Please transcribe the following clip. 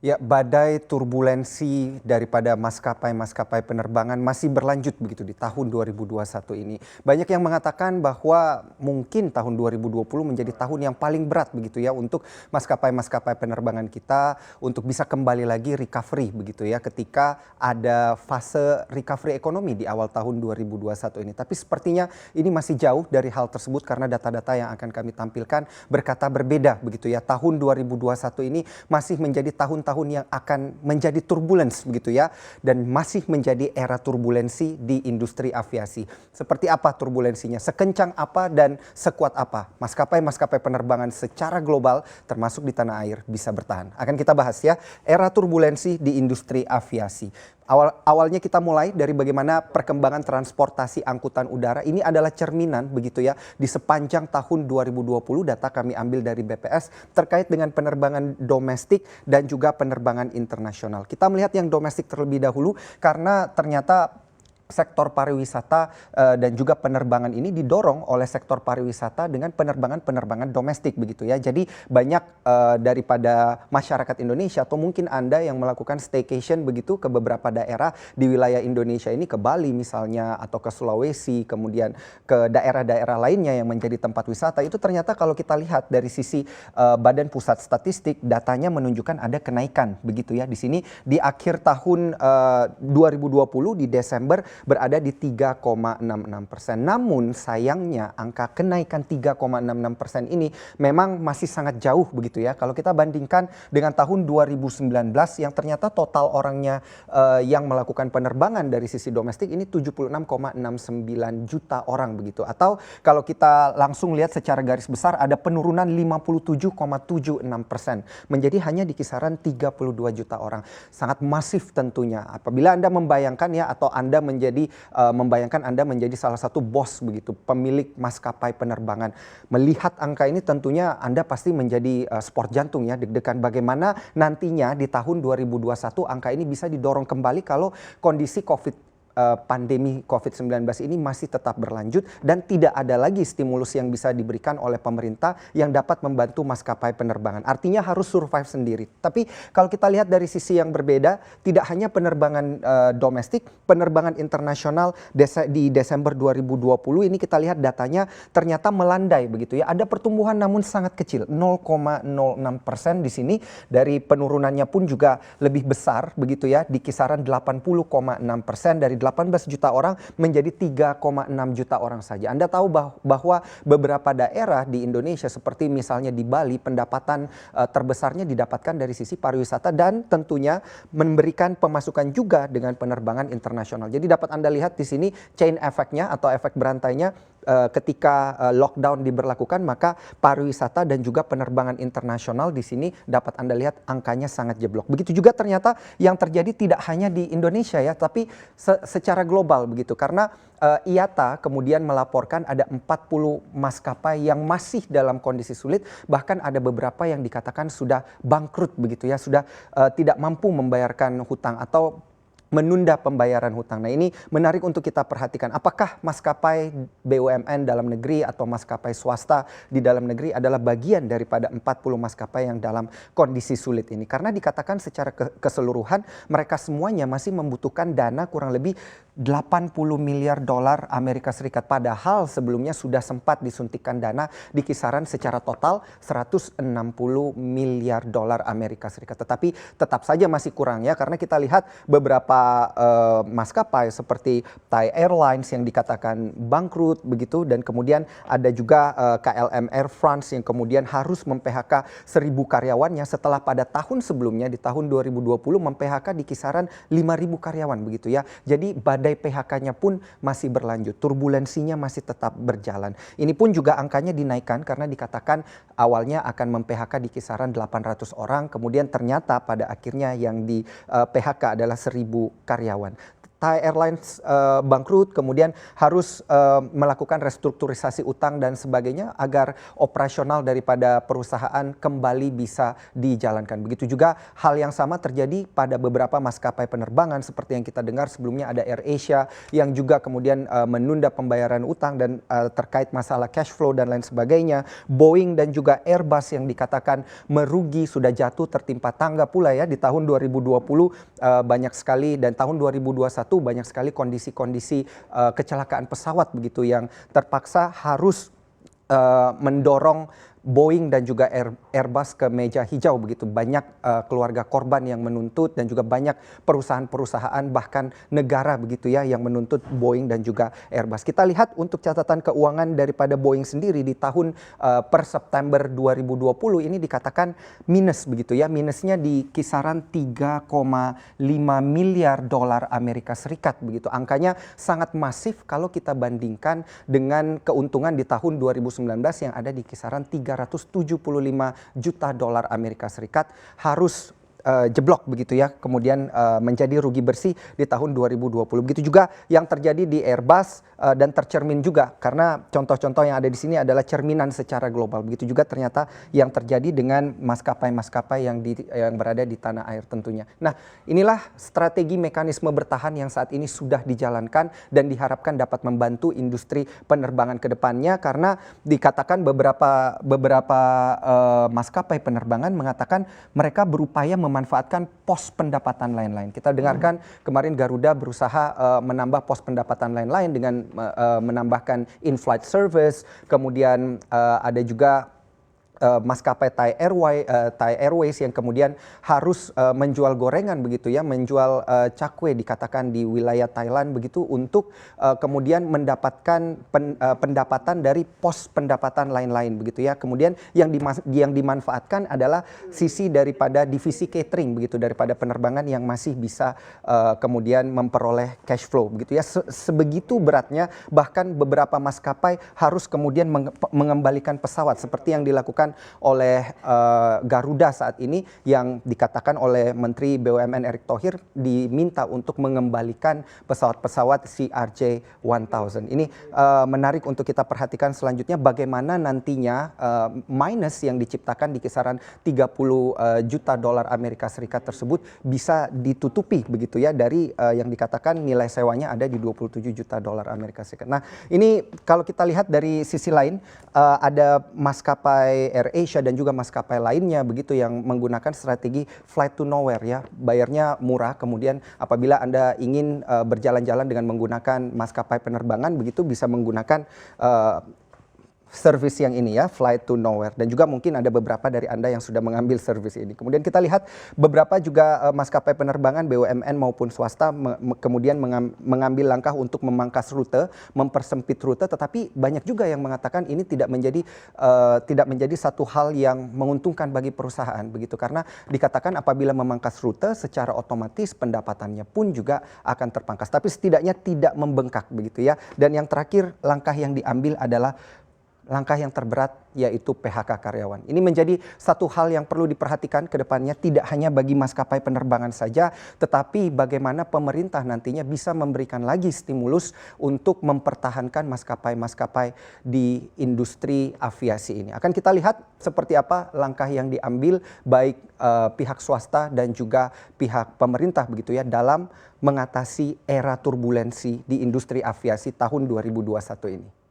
Ya, badai turbulensi daripada maskapai-maskapai penerbangan masih berlanjut begitu di tahun 2021 ini. Banyak yang mengatakan bahwa mungkin tahun 2020 menjadi tahun yang paling berat begitu ya untuk maskapai-maskapai penerbangan kita untuk bisa kembali lagi recovery begitu ya ketika ada fase recovery ekonomi di awal tahun 2021 ini. Tapi sepertinya ini masih jauh dari hal tersebut karena data-data yang akan kami tampilkan berkata berbeda begitu ya. Tahun 2021 ini masih menjadi tahun yang akan menjadi turbulence begitu ya, dan masih menjadi era turbulensi di industri aviasi. Seperti apa turbulensinya, sekencang apa dan sekuat apa maskapai-maskapai penerbangan secara global termasuk di tanah air bisa bertahan. Akan kita bahas ya, era turbulensi di industri aviasi. Awalnya kita mulai dari bagaimana perkembangan transportasi angkutan udara ini adalah cerminan begitu ya di sepanjang tahun 2020. Data kami ambil dari BPS terkait dengan penerbangan domestik dan juga penerbangan internasional. Kita melihat yang domestik terlebih dahulu karena ternyata sektor pariwisata dan juga penerbangan ini didorong oleh sektor pariwisata dengan penerbangan-penerbangan domestik begitu ya. Jadi banyak daripada masyarakat Indonesia atau mungkin Anda yang melakukan staycation begitu ke beberapa daerah di wilayah Indonesia ini, ke Bali misalnya atau ke Sulawesi, kemudian ke daerah-daerah lainnya yang menjadi tempat wisata, itu ternyata kalau kita lihat dari sisi Badan Pusat Statistik datanya menunjukkan ada kenaikan begitu ya di sini di akhir tahun 2020 di Desember berada di 3,66%. Namun sayangnya angka kenaikan 3,66% ini memang masih sangat jauh begitu ya. Kalau kita bandingkan dengan tahun 2019 yang ternyata total orangnya yang melakukan penerbangan dari sisi domestik ini 76,69 juta orang begitu. Atau kalau kita langsung lihat secara garis besar ada penurunan 57,76% menjadi hanya di kisaran 32 juta orang. Sangat masif tentunya. Apabila Anda membayangkan ya, atau Anda membayangkan Anda menjadi salah satu bos begitu, pemilik maskapai penerbangan. Melihat angka ini tentunya Anda pasti menjadi sport jantung ya, deg-degan bagaimana nantinya di tahun 2021 angka ini bisa didorong kembali kalau kondisi pandemi COVID-19 ini masih tetap berlanjut dan tidak ada lagi stimulus yang bisa diberikan oleh pemerintah yang dapat membantu maskapai penerbangan. Artinya harus survive sendiri. Tapi kalau kita lihat dari sisi yang berbeda, tidak hanya penerbangan domestik, penerbangan internasional di Desember 2020 ini kita lihat datanya ternyata melandai begitu ya. Ada pertumbuhan namun sangat kecil, 0,06% di sini. Dari penurunannya pun juga lebih besar begitu ya, di kisaran 80,6% dari 18 juta orang menjadi 3,6 juta orang saja. Anda tahu bahwa beberapa daerah di Indonesia seperti misalnya di Bali, pendapatan terbesarnya didapatkan dari sisi pariwisata dan tentunya memberikan pemasukan juga dengan penerbangan internasional. Jadi dapat Anda lihat di sini chain efeknya atau efek berantainya. Ketika lockdown diberlakukan, maka pariwisata dan juga penerbangan internasional di sini dapat Anda lihat angkanya sangat jeblok. Begitu juga ternyata yang terjadi tidak hanya di Indonesia ya, tapi secara global begitu. Karena IATA kemudian melaporkan ada 40 maskapai yang masih dalam kondisi sulit, bahkan ada beberapa yang dikatakan sudah bangkrut begitu ya, sudah tidak mampu membayarkan hutang atau menunda pembayaran hutang. Nah, ini menarik untuk kita perhatikan. Apakah maskapai BUMN dalam negeri atau maskapai swasta di dalam negeri adalah bagian daripada 40 maskapai yang dalam kondisi sulit ini? Karena dikatakan secara keseluruhan mereka semuanya masih membutuhkan dana kurang lebih 80 miliar dolar Amerika Serikat. Padahal sebelumnya sudah sempat disuntikan dana di kisaran secara total 160 miliar dolar Amerika Serikat. Tetapi tetap saja masih kurang ya, karena kita lihat beberapa maskapai seperti Thai Airlines yang dikatakan bangkrut begitu, dan kemudian ada juga KLM Air France yang kemudian harus mem-PHK 1.000 karyawannya setelah pada tahun sebelumnya di tahun 2020 mem-PHK di kisaran 5.000 karyawan begitu ya. Jadi badai PHK-nya pun masih berlanjut, turbulensinya masih tetap berjalan. Ini pun juga angkanya dinaikkan karena dikatakan awalnya akan mem-PHK di kisaran 800 orang, kemudian ternyata pada akhirnya yang di PHK adalah 1.000 karyawan. Thai Airlines bangkrut, kemudian harus melakukan restrukturisasi utang dan sebagainya agar operasional daripada perusahaan kembali bisa dijalankan. Begitu juga hal yang sama terjadi pada beberapa maskapai penerbangan seperti yang kita dengar sebelumnya ada AirAsia yang juga kemudian menunda pembayaran utang dan terkait masalah cash flow dan lain sebagainya. Boeing dan juga Airbus yang dikatakan merugi sudah jatuh tertimpa tangga pula ya di tahun 2020 banyak sekali, dan tahun 2021 banyak sekali kondisi-kondisi kecelakaan pesawat begitu yang terpaksa harus mendorong Boeing dan juga Airbus ke meja hijau begitu. Banyak keluarga korban yang menuntut dan juga banyak perusahaan-perusahaan bahkan negara begitu ya yang menuntut Boeing dan juga Airbus. Kita lihat untuk catatan keuangan daripada Boeing sendiri di tahun per September 2020 ini dikatakan minus begitu ya. Minusnya di kisaran 3,5 miliar dolar Amerika Serikat begitu. Angkanya sangat masif kalau kita bandingkan dengan keuntungan di tahun 2019 yang ada di kisaran 375 juta dolar Amerika Serikat harus jeblok begitu ya, kemudian menjadi rugi bersih di tahun 2020. Begitu juga yang terjadi di Airbus dan tercermin juga karena contoh-contoh yang ada di sini adalah cerminan secara global. Begitu juga ternyata yang terjadi dengan maskapai-maskapai yang berada di tanah air tentunya. Nah, inilah strategi mekanisme bertahan yang saat ini sudah dijalankan dan diharapkan dapat membantu industri penerbangan ke depannya karena dikatakan beberapa maskapai penerbangan mengatakan mereka berupaya memanfaatkan pos pendapatan lain-lain. Kita dengarkan kemarin Garuda berusaha menambah pos pendapatan lain-lain dengan menambahkan in-flight service, kemudian ada juga maskapai Thai Airways yang kemudian harus menjual gorengan begitu ya, menjual cakwe dikatakan di wilayah Thailand begitu untuk kemudian mendapatkan pendapatan dari pos pendapatan lain-lain begitu ya. Kemudian yang dimanfaatkan adalah sisi daripada divisi catering begitu daripada penerbangan yang masih bisa kemudian memperoleh cash flow begitu ya. Sebegitu beratnya bahkan beberapa maskapai harus kemudian mengembalikan pesawat seperti yang dilakukan oleh Garuda saat ini yang dikatakan oleh Menteri BUMN Erick Thohir diminta untuk mengembalikan pesawat-pesawat CRJ1000. Ini menarik untuk kita perhatikan selanjutnya bagaimana nantinya minus yang diciptakan di kisaran 30 juta dolar Amerika Serikat tersebut bisa ditutupi begitu ya dari yang dikatakan nilai sewanya ada di 27 juta dolar Amerika Serikat. Nah, ini kalau kita lihat dari sisi lain ada maskapai AirAsia dan juga maskapai lainnya begitu yang menggunakan strategi flight to nowhere ya, bayarnya murah, kemudian apabila Anda ingin berjalan-jalan dengan menggunakan maskapai penerbangan begitu bisa menggunakan service yang ini ya, flight to nowhere, dan juga mungkin ada beberapa dari Anda yang sudah mengambil service ini. Kemudian kita lihat beberapa juga maskapai penerbangan BUMN maupun swasta kemudian mengambil langkah untuk memangkas rute, mempersempit rute, tetapi banyak juga yang mengatakan ini tidak menjadi satu hal yang menguntungkan bagi perusahaan begitu karena dikatakan apabila memangkas rute secara otomatis pendapatannya pun juga akan terpangkas. Tapi setidaknya tidak membengkak begitu ya. Dan yang terakhir langkah yang diambil adalah langkah yang terberat yaitu PHK karyawan. Ini menjadi satu hal yang perlu diperhatikan ke depannya tidak hanya bagi maskapai penerbangan saja, tetapi bagaimana pemerintah nantinya bisa memberikan lagi stimulus untuk mempertahankan maskapai-maskapai di industri aviasi ini. Akan kita lihat seperti apa langkah yang diambil baik pihak swasta dan juga pihak pemerintah begitu ya dalam mengatasi era turbulensi di industri aviasi tahun 2021 ini.